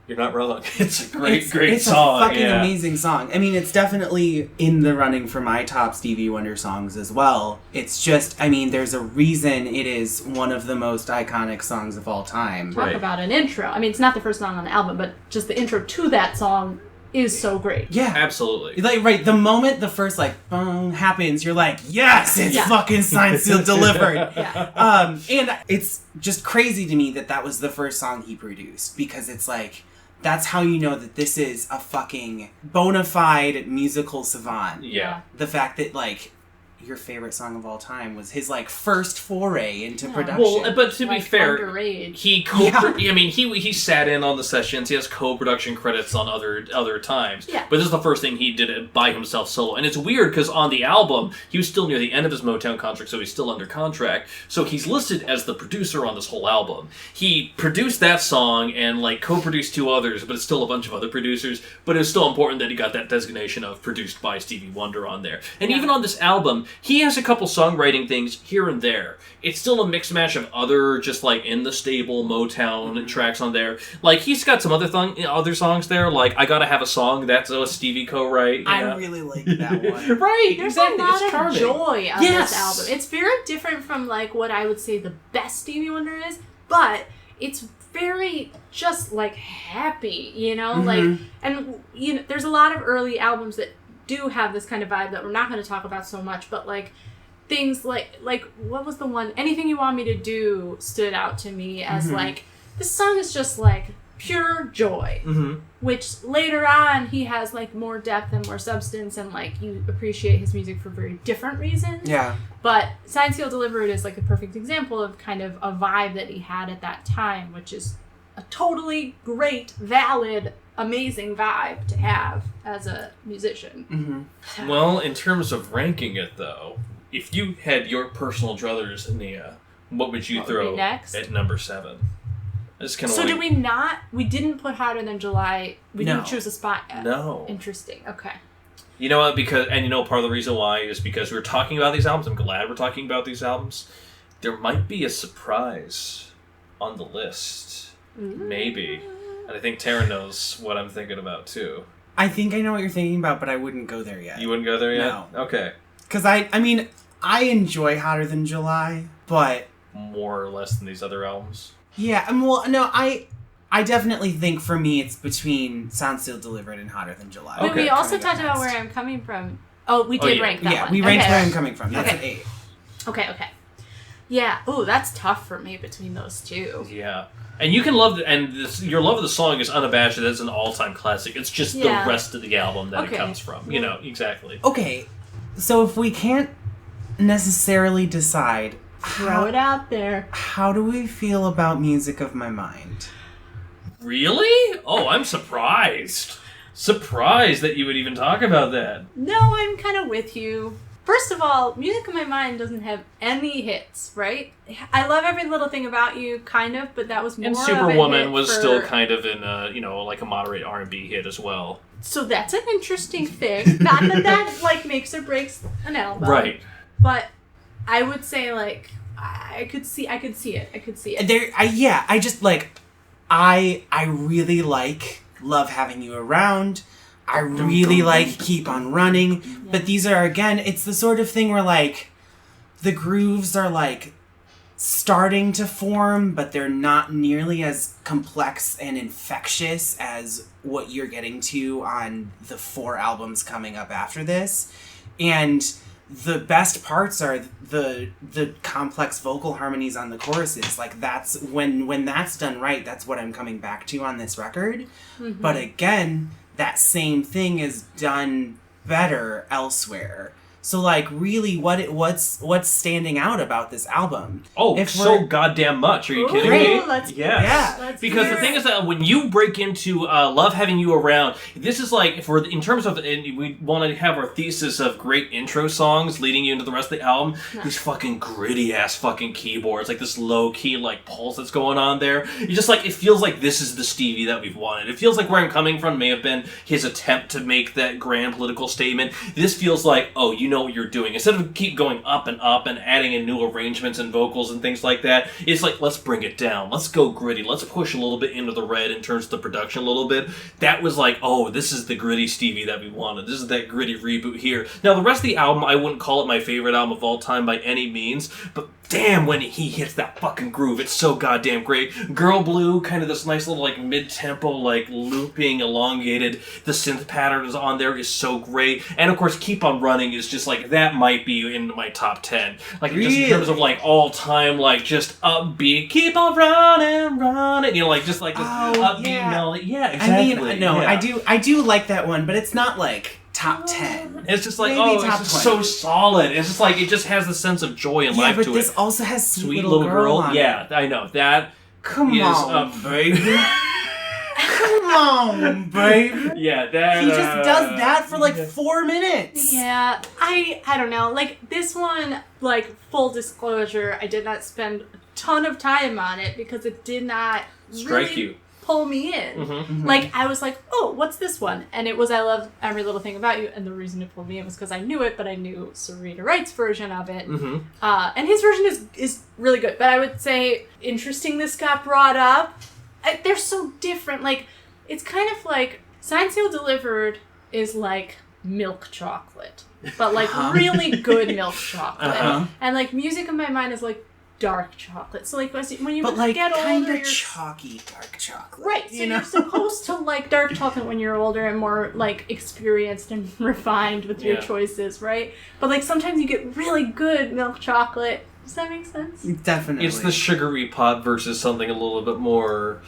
You're not wrong. It's a great It's song. a fucking amazing song. I mean, it's definitely in the running for my top Stevie Wonder songs as well. It's just, I mean, there's a reason it is one of the most iconic songs of all time. Talk about an intro. I mean, it's not the first song on the album, but just the intro to that song is so great. Yeah. Absolutely. Like, right, the moment the first, like, boom happens, you're like, yes, it's fucking signed, sealed, delivered. Yeah. And it's just crazy to me that that was the first song he produced, because it's like, that's how you know that this is a fucking bona fide musical savant. Yeah. The fact that, like, your favorite song of all time was his, like, first foray into production. Well, but to be Like, fair, underage. he sat in on the sessions. He has co-production credits on other times. Yeah. But this is the first thing he did it by himself solo, and it's weird because on the album he was still near the end of his Motown contract, so he's still under contract. So he's listed as the producer on this whole album. He produced that song and like co-produced 2 others, but it's still a bunch of other producers. But it's still important that he got that designation of produced by Stevie Wonder on there. And even on this album, he has a couple songwriting things here and there. It's still a mix mash of other, just like in the stable Motown tracks on there. Like he's got some other songs there. Like I Gotta Have a Song. That's a Stevie co-write. I really like that one. Right, There's exactly. a lot It's charming. of joy on Yes. this album. It's very different from like what I would say the best Stevie Wonder is, but it's very just like happy, you know? Like, and you know, there's a lot of early albums that do have this kind of vibe that we're not going to talk about so much, but like things like what was the one? Anything You Want Me to Do stood out to me as like, this song is just like pure joy. Which later on he has like more depth and more substance, and like you appreciate his music for very different reasons. Yeah. But Signed, Sealed, Delivered is like a perfect example of kind of a vibe that he had at that time, which is a totally great, valid, amazing vibe to have as a musician. Well, in terms of ranking it, though, if you had your personal druthers, Nia, what would you What would throw be next? at number 7? It's kind of So like, did we not? We didn't put Hotter Than July. We No. didn't choose a spot yet. No. Interesting. Okay. You know what? Part of the reason why is because we were talking about these albums. I'm glad we're talking about these albums. There might be a surprise on the list. Maybe. And I think Taran knows what I'm thinking about, too. I think I know what you're thinking about, but I wouldn't go there yet. You wouldn't go there yet? No. Okay. Because I mean, I enjoy Hotter Than July, but More or less than these other albums. yeah, well, no, I definitely think for me it's between Sound Sealed Delivered and Hotter Than July. But we Okay. also Coming up talked about next. where I'm coming from. Oh, we did yeah. rank that Yeah, one. we ranked Okay. where I'm coming from. That's Okay. an 8. Okay. Yeah. Ooh, that's tough for me between those two. Yeah. And you can love your love of the song is unabashed. It's an all-time classic. It's just Yeah. the rest of the album that Okay. it comes from. You know, exactly. Okay, so if we can't necessarily decide, Throw it out there. how do we feel about Music of My Mind? Really? Oh, I'm surprised. Surprised that you would even talk about that. No, I'm kind of with you. First of all, Music of My Mind doesn't have any hits, right? I Love Every Little Thing About You, kind of, but that was more And of a Superwoman hit was for- still kind of in a, like a moderate R&B hit as well. So that's an interesting thing. Not that like makes or breaks an album. Right. But I would say like I could see it. I just like I really like Love Having You Around. I really like Keep on Running. But these are, again, it's the sort of thing where like the grooves are like starting to form, but they're not nearly as complex and infectious as what you're getting to on the 4 albums coming up after this. And the best parts are the complex vocal harmonies on the choruses. Like that's when that's done right, that's what I'm coming back to on this record. But again, that same thing is done better elsewhere. So like really what's standing out about this album? Oh, If so we're- goddamn much. Are you Ooh, kidding me? let's- Yes. Yeah. Let's Because hear the thing it. is that when you break into Love Having You Around, this is like, in terms of, and we want to have our thesis of great intro songs leading you into the rest of the album, these fucking gritty ass fucking keyboards, like this low key like pulse that's going on there. You just like, it feels like this is the Stevie that we've wanted. It feels like Where I'm Coming From may have been his attempt to make that grand political statement. This feels like, oh, you know what you're doing. Instead of keep going up and adding in new arrangements and vocals and things like that, it's like, let's bring it down. Let's go gritty. Let's push a little bit into the red in terms of the production a little bit. That was like, oh, this is the gritty Stevie that we wanted. This is that gritty reboot here. Now, the rest of the album, I wouldn't call it my favorite album of all time by any means, but damn, when he hits that fucking groove, it's so goddamn great. Girl Blue, kind of this nice little, like, mid-tempo, like, looping, elongated, the synth patterns on there is so great. And, of course, Keep On Running is just, like, that might be in my top 10. Like, just in terms of, like, all-time, like, just upbeat, keep on running, you know, like, just, like, this upbeat melody. Yeah, exactly. I mean, no, yeah. I do like that one, but it's not, like, top 10. It's just like, Maybe it's top just 20. so solid. It's just like, it just has the sense of joy and life to it. Yeah, but this also has Sweet Little Girl on Yeah, it. I know. That Come is on, baby. Come on, baby. Yeah, that... He just does that for like 4 minutes. Yeah, I don't know. Like, this one, like, full disclosure, I did not spend a ton of time on it because it did not Strike really you. pull me in. Mm-hmm. Like, I was like, oh, what's this one? And it was I Love Every Little Thing About You, and the reason it pulled me in was because I knew it, but I knew Sarita Wright's version of it. Mm-hmm. And his version is really good. But I would say, interesting this got brought up. They're so different. Like, it's kind of like, Signed, Sealed, Delivered is like milk chocolate. But, like, really good milk chocolate. And, like, Music of My Mind is like dark chocolate. So, like, when you But like get older, kind of you're... chalky dark chocolate. Right, so you're supposed to like dark chocolate when you're older and more like experienced and refined with your choices, right? But like sometimes you get really good milk chocolate. Does that make sense? Definitely. It's the sugary pot versus something a little bit more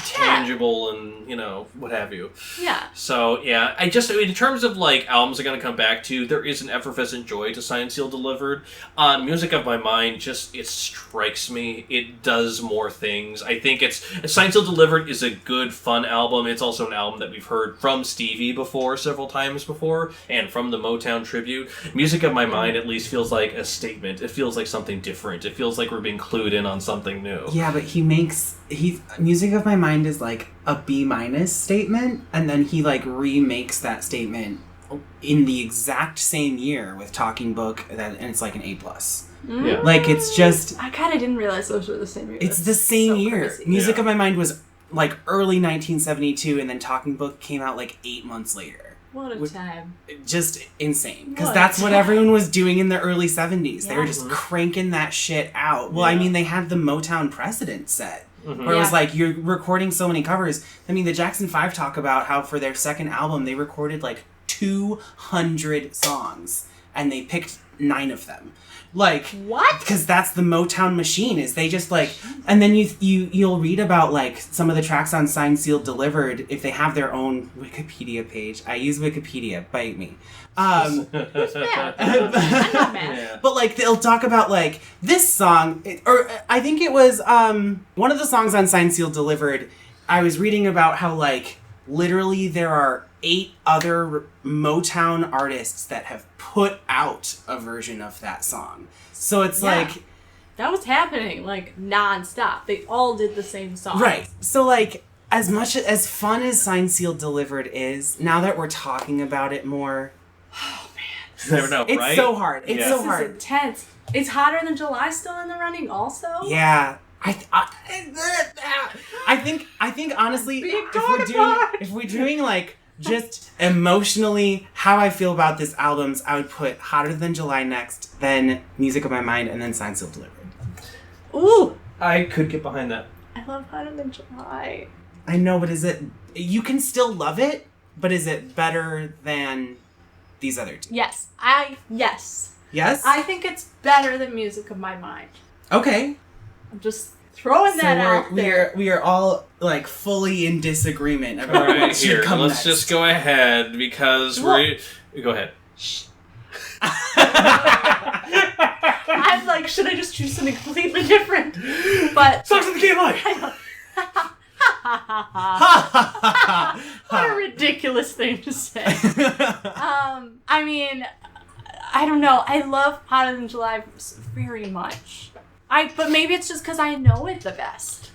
tangible and, you know, what have you. Yeah. So, yeah, in terms of, like, albums I'm going to come back to, there is an effervescent joy to Signed, Sealed, Delivered. Music of My Mind, it strikes me. It does more things. I think Signed, Sealed, Delivered is a good, fun album. It's also an album that we've heard from Stevie several times before, and from the Motown tribute. Music of My Mind, at least, feels like a statement. It feels like something different. It feels like we're being clued in on something new. Yeah, but Music of My Mind is like a B- statement, and then he like remakes that statement in the exact same year with Talking Book, and it's like an A+. Yeah. Like, it's just... I kind of didn't realize those were the same year. It's the same year. Crazy. Music of My Mind was like early 1972, and then Talking Book came out like 8 months later. What a time. Just insane. Because What that's a what time. everyone was doing in the early 70s. They were Yeah. just cranking that shit out. Well, I mean, they had the Motown precedent set. Where it was like, you're recording so many covers. I mean, the Jackson 5 talk about how for their second album, they recorded like 200 songs. And they picked 9 of them. Like, What? because that's the Motown machine. Is they just like, and then you'll read about like some of the tracks on Signed, Sealed, Delivered if they have their own Wikipedia page. I use Wikipedia, bite me. Who's mad? I'm not mad. Yeah. But like they'll talk about like this song, or I think it was one of the songs on Signed, Sealed, Delivered. I was reading about how like literally there are 8 other Motown artists that have put out a version of that song. So it's like... That was happening, like, non-stop. They all did the same song. Right. So, like, as much as fun as Signed, Sealed, Delivered is, now that we're talking about it more... Oh, man. You never know, It's right? so hard. It's so This hard. is intense. It's Hotter Than July still in the running also? Yeah. I think honestly, if we're doing like just emotionally how I feel about this albums, I would put Hotter Than July next, then Music of My Mind, and then Signed, Sealed, Delivered. Ooh! I could get behind that. I love Hotter Than July. I know, but you can still love it, but is it better than these other two? Yes. Yes. Yes? I think it's better than Music of My Mind. Okay. I'm just throwing that out there. We are all like fully in disagreement about All right, what should here, come let's next. just go ahead, because Go ahead. I'm like, should I just choose something completely different? But Songs of the Key of Life! what a ridiculous thing to say. I mean, I don't know. I love Hotter Than July very much. But maybe it's just because I know it the best.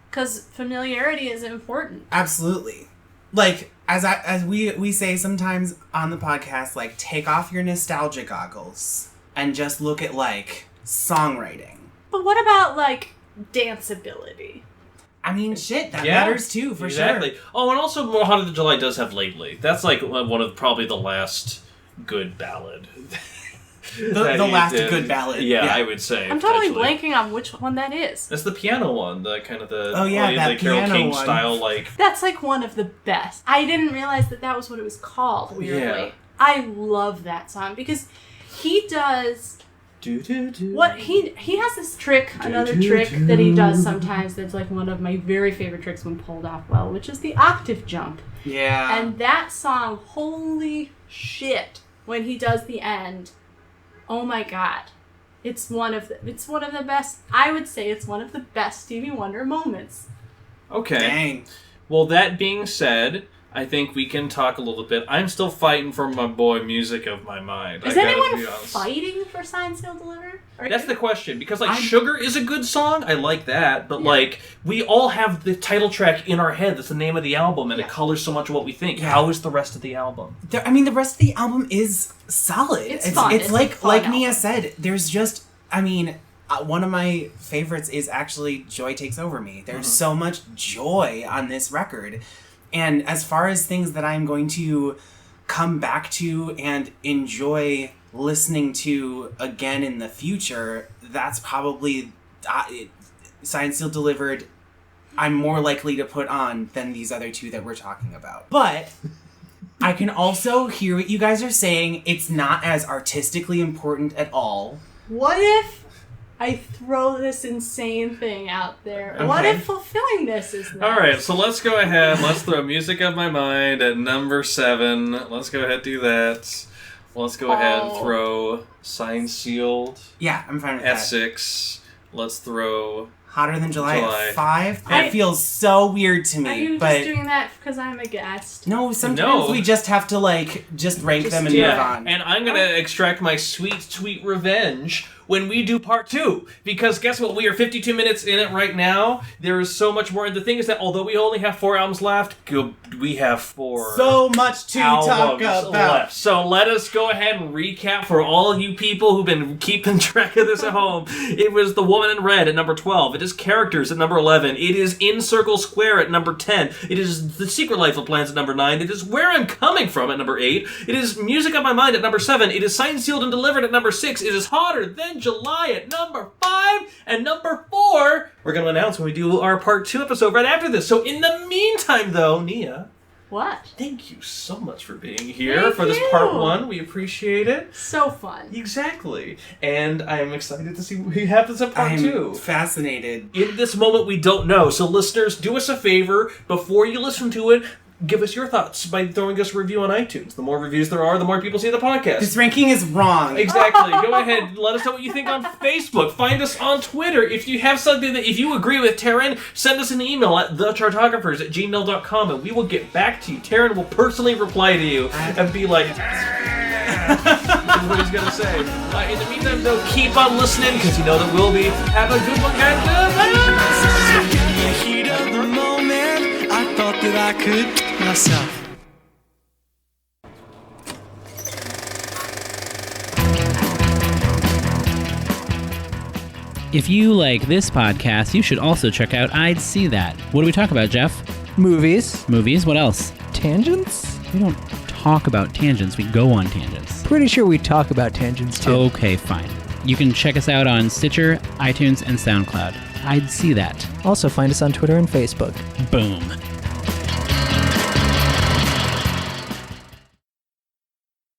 Because familiarity is important. Absolutely. like, as we say sometimes on the podcast, like, take off your nostalgia goggles and just look at, like, songwriting. But what about, like, danceability? I mean, shit, that matters too, for sure. Oh, and also More Hotter Than July does have Lately. That's like one of probably the last good ballad. The last good ballad. Yeah, I would say. I'm totally blanking on which one that is. That's the piano one, the kind of the that Carole piano King one. style, like. That's like one of the best. I didn't realize that was what it was called, weirdly. Yeah. I love that song because he does what he has this trick, another trick that he does sometimes that's like one of my very favorite tricks when pulled off well, which is the octave jump. Yeah. And that song, holy shit, when he does the end, oh my god. It's one of the best, I would say it's one of the best Stevie Wonder moments. Okay. Dang. Well, that being said, I think we can talk a little bit. I'm still fighting for my boy Music of My Mind. Is anyone fighting for Signed, Sealed, Delivered? That's the question, because like Sugar is a good song. I like that, but like we all have the title track in our head. That's the name of the album, and it colors so much of what we think. Yeah. How is the rest of the album? The rest of the album is solid. It's fun. It's like album. Nia said. There's just, one of my favorites is actually Joy Takes Over Me. There's so much joy on this record. And as far as things that I'm going to come back to and enjoy listening to again in the future, that's probably Signed, Sealed, Delivered I'm more likely to put on than these other two that we're talking about. But I can also hear what you guys are saying. It's not as artistically important at all. What if I throw this insane thing out there? Okay. What if fulfilling this is next? Alright, so let's go ahead. Let's throw Music of My Mind at number 7. Let's go ahead and do that. Let's go ahead and throw Signed, Sealed. Yeah, I'm fine with at that. 6. Let's throw Hotter Than July at 5. I- That feels so weird to me. Are you but just doing that because I'm a guest? no, sometimes we just have to just rank them and move on. And I'm going to extract my sweet, sweet revenge when we do part 2. Because guess what? We are 52 minutes in it right now. There is so much more. And the thing is that although we only have 4 albums left, we have 4 so much to talk albums about. left. So let us go ahead and recap for all of you people who've been keeping track of this at home. It was The Woman in Red at number 12. It is Characters at number 11. It is In Circle Square at number 10. It is The Secret Life of Plants at number 9. It is Where I'm Coming From at number 8. It is Music of My Mind at number 7. It is Signed, Sealed, and Delivered at number 6. It is Hotter Than July at number 5. And number 4, we're going to announce when we do our part 2 episode right after this. So in the meantime, though, Nia, What? thank you so much for being here Thank for this you. part 1. We appreciate it. So fun. Exactly. And I am excited to see what happens in part 2. I'm fascinated. In this moment, we don't know. So listeners, do us a favor. Before you listen to it, give us your thoughts by throwing us a review on iTunes. The more reviews there are, the more people see the podcast. This ranking is wrong. Exactly. Go ahead. Let us know what you think on Facebook. Find us on Twitter. If you have something if you agree with Taran, send us an email at thechartographers@gmail.com and we will get back to you. Taran will personally reply to you and be like, what he's going to say. In the meantime, though, keep on listening because you know that we'll be. Have a good one, guys. In the heat of the moment, I thought that I could myself. If you like this podcast, you should also check out I'd See That. What do we talk about, Jeff? Movies. Movies? What else? Tangents? We don't talk about tangents, we go on tangents. Pretty sure we talk about tangents too. Okay, fine. You can check us out on Stitcher, iTunes, and SoundCloud. I'd See That. Also find us on Twitter and Facebook. Boom.